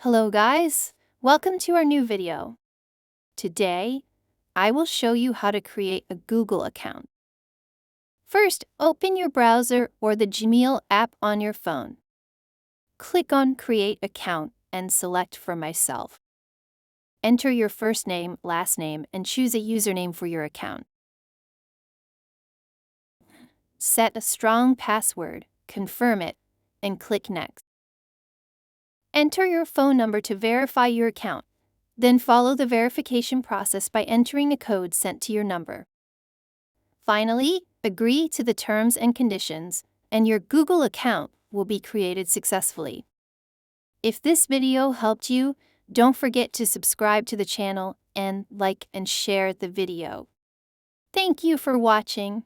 Hello guys, welcome to our new video. Today, I will show you how to create a Google account. First, open your browser or the Gmail app on your phone. Click on Create Account and select For Myself. Enter your first name, last name, and choose a username for your account. Set a strong password, confirm it, and click Next. Enter your phone number to verify your account. Then follow the verification process by entering a code sent to your number. Finally, agree to the terms and conditions, and your Google account will be created successfully. If this video helped you, don't forget to subscribe to the channel and like and share the video. Thank you for watching.